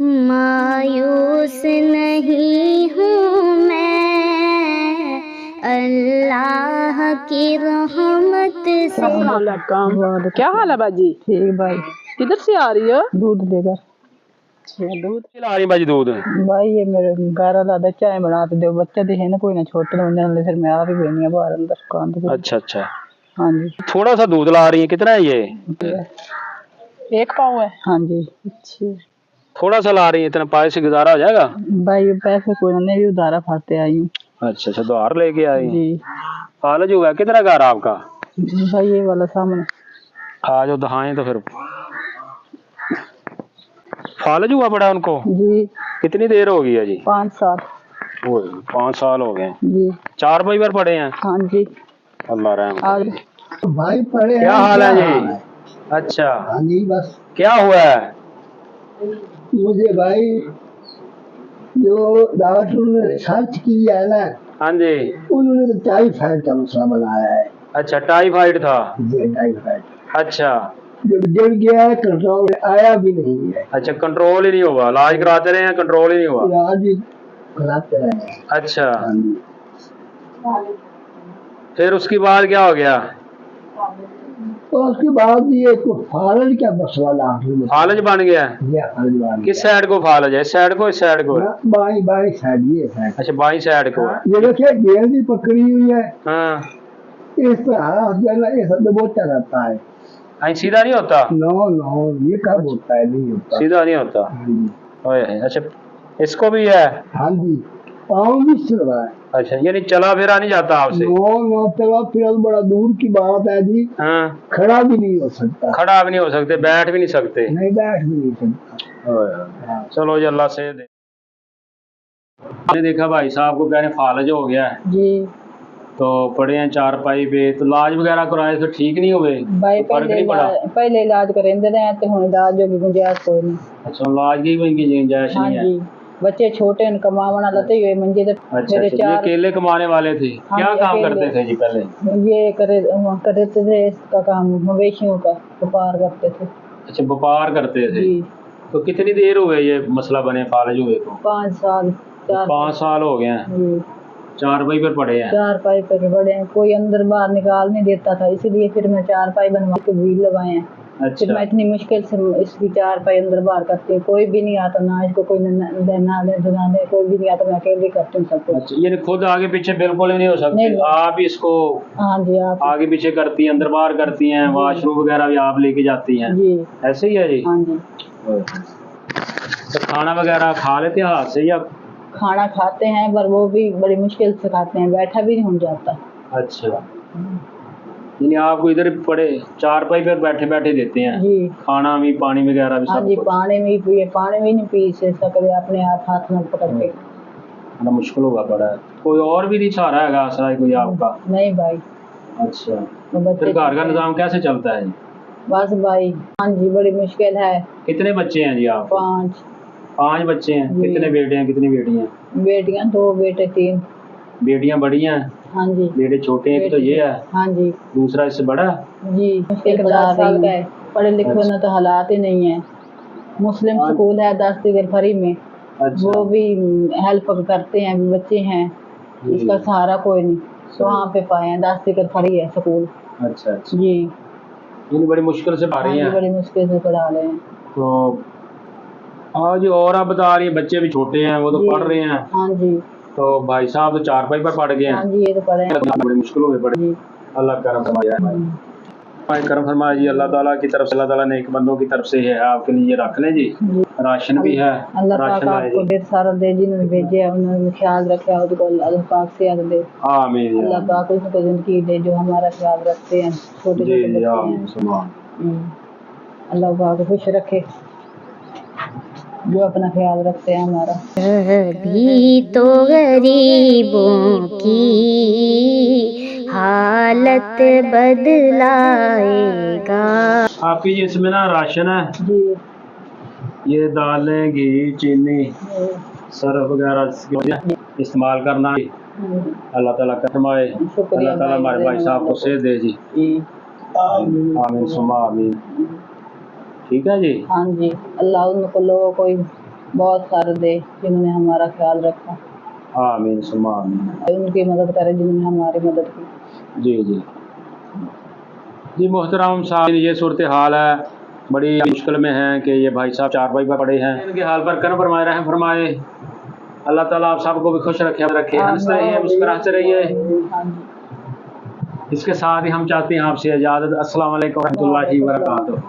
मायूस नहीं हूँ मैं अल्लाह की रहमत से। क्या हाल है बाजी? ठीक भाई। किधर से आ रही हो? दूध देकर। दूध पिला रही बाजी? दूध भाई ये मेरे घर वाला दा चाय बना के दो, बच्चे दिखे ना कोई ना छोटे होने, फिर मैं आप ही बेनी है बाहर अंदर काम पे। अच्छा अच्छा, हाँ जी। थोड़ा सा दूध ला रही है, कितना है ये? 1 पाव है। हाँ जी। अच्छा, थोड़ा सा ला रही है, इतना पाए से गुजारा हो जाएगा? भाई पैसे कोई ना, भी उधारा फाते आई हूँ। अच्छा अच्छा, उधार लेके आई जी। फालज हुआ कितना घर आपका? भाई ये वाला सामने। आ जाओ दिखाएं तो फिर। फालज हुआ पड़ा उनको जी। कितनी देर हो गई है जी? 5 साल। 5 साल हो गए जी। 4 बार पढ़े हैं? हाँ जी। अल्लाह रहम आज करे। भाई पढ़े क्या हाल है जी? अच्छा, हाँ जी। बस क्या हुआ है? मुझे भाई जो डॉक्टर ने रिसर्च किया है ना, हाँ जी। उन्होंने तो टाइफाइड का मसला बनाया है। अच्छा, टाइफाइड था? ये टाइफाइड अच्छा। जो गिर गया है, कंट्रोल आया भी नहीं है। अच्छा, कंट्रोल ही नहीं हुआ? इलाज कराते रहे हैं, कंट्रोल ही नहीं हुआ? इलाज ही कराते रहे हैं। अच्छा, हाँ जी। फिर उसके बाद क्या हो गया? और उसके बाद ये फालज का मसला डॉक्टर ने फालज बन गया? ये फालज बन किस गया। साइड को फालज है? इस साइड को, इस साइड को? बाई बाई साइड, ये साइड। अच्छा, बाई साइड को। ये देखिए गेंद भी पकड़ी हुई है, हाँ, इस पर हाथ देना, ये सब दबोचा रहता है। आई सीधा नहीं होता? नो नो, ये कब होता है? नहीं होता। सीधा नहीं होता। हाँ जी। ओए, अच्छा, इसको भी है? हाँ जी, पाँव भी चल रहा है। अच्छा, यानी चला फिरा नहीं जाता आपसे? नो नो, चला फिर बड़ा दूर की बात है जी। हाँ, खड़ा भी नहीं हो सकता। खड़ा भी नहीं हो सकते, बैठ भी नहीं सकते? नहीं, बैठ भी नहीं सकता। ओए, चलो जी, अल्लाह से दे। मैंने देखा भाई साहब को कहने फालज हो गया है, जी। तो पड़े हैं चारपाई पे, तो इलाज वगैरह कराए तो ठीक नहीं हुए? भाई तो फर्क नहीं पड़ा? पहले इलाज करेंदे रहे ते हुण इलाज की गुंजाइश कोई नहीं। अच्छा, इलाज की कोई गुंजाइश हाँ नहीं है? जी। बच्चे छोटे हैं, कमावन वाला तो ये मंजे ते अच्छा मेरे अच्छा, ये अकेले कमाने वाले थे? हाँ क्या जी, काम अकेले। करते थे जी पहले? ये करते थे इसका काम, मवेशियों का व्यापार करते थे। अच्छा, व्यापार करते थे। जी। तो कितनी देर हो गई ये मसला बने फालज हुए को? 5 साल। 5 साल हो गए हैं। जी। चारपाई पर पड़े हैं? 4 पाई पर बड़े हैं, कोई अंदर बाहर निकाल नहीं देता था, इसलिए फिर मैं 4 पाई बनवा के व्हील लगाए हैं। फिर मैं अच्छा इतनी मुश्किल से इसकी 4 पाई अंदर बाहर करती हूँ, कोई भी नहीं आता, ना इसको कोई नहाने धुलाने कोई भी नहीं आता, मैं अकेले करती हूँ सब कुछ। अच्छा, ये खुद आगे पीछे बिल्कुल भी नहीं हो सकते? नहीं। आप ही इसको हाँ जी। आप आगे पीछे करती हैं, अंदर बाहर करती हैं, वॉशरूम वगैरह भी आप लेके जाती हैं? जी। ऐसे ही है जी? हाँ जी। तो खाना वगैरह खा लेते हैं हाथ से या? खाना खाते हैं पर वो भी बड़ी मुश्किल से खाते हैं, बैठा भी नहीं हो जाता। अच्छा, यानी आपको इधर पड़े चारपाई पर बैठे बैठे देते हैं जी। खाना भी, पानी वगैरह भी हाँ सब जी। कुछ? पानी भी नहीं पी सकते अपने आप, हाथ में पकड़ के। बड़ा मुश्किल होगा पड़ा है। कोई और भी नहीं सहारा है आसरा कोई आपका? नहीं भाई। अच्छा, तो बच्चे फिर घर का निजाम कैसे चलता है जी? बस भाई। हाँ जी, बड़ी मुश्किल है। कितने बच्चे हैं जी आप? 5। 5 बच्चे हैं। जी। कितने बेटे हैं, कितनी बेटियां? बेटियां 2, बेटे 3। बेटियां बड़ी हैं? हाँ जी। बेटे छोटे हैं? तो ये है? हाँ जी। दूसरा इससे बड़ा? जी। 50 साल का है, पढ़े लिखे ना तो हालात ही नहीं है। मुस्लिम स्कूल है 10 फरी में। अच्छा। वो भी हेल्प करते हैं, बच्चे हैं, इसका सहारा कोई नहीं, तो वहाँ पे पाए हैं 10 फरी है स्कूल। अच्छा अच्छा, जी। ये बड़ी मुश्किल से पढ़ा रही हैं? बड़ी मुश्किल से पढ़ा रहे हैं। तो हाँ जी, और आप बता रही हैं बच्चे भी छोटे हैं, वो तो पढ़ रहे हैं। हाँ जी। तो भाई साहब तो चारपाई पर पड़ गए हैं? हाँ जी, ये तो पढ़े हैं। बड़ी मुश्किल हुई पड़े। अल्लाह करम फरमाया भाई, करम फरमाया जी अल्लाह ताला की तरफ से, अल्लाह ताला नेक बंदों की तरफ से है आपके लिए, रख लें जी। राशन भी है, अल्लाह पाक राशन आपको ढेर सारा दे, जिन्होंने भेजे है उन्होंने ख्याल रखा, उसको अल्लाह पाक से याद दे। आमीन। अल्लाह पाक उसको जिंदगी दे जो हमारा ख्याल रखते हैं, छोटे छोटे बच्चे हैं। अल्लाह पाक खुश रखे जो अपना ख्याल रखते हैं हमारा। भी तो गरीबों की हालत बदलाएगा। आपकी इसमें ना राशन है जी। ये दालें, घी, चीनी, सरफ वगैरह इस्तेमाल करना। अल्लाह ताला फरमाए, अल्लाह ताला हमारे भाई साहब को सेहत दे जी। आमीन सुमा आमीन। ठीक है जी। हाँ जी। अल्लाह उनको लोगों को बहुत सारे दे जिन्होंने हमारा ख्याल रखा, आमीन सुम्मा आमीन। उनकी मदद करे जिन्होंने हमारी मदद की। जी जी जी मोहतरम साहब, ये सूरत हाल है, बड़ी मुश्किल में है कि ये भाई साहब चार भाई पड़े हैं, इनके हाल पर करम फरमाए, रहम फरमाए। अल्लाह ताला आप सबको भी खुश रखे, हंसते रहिए, मुस्कुराते रहिए। हाँ जी। इसके साथ ही हम चाहते हैं आपसे इजाज़त। अस्सलाम वालेकुम रहमतुल्लाहि व बरकातुहू।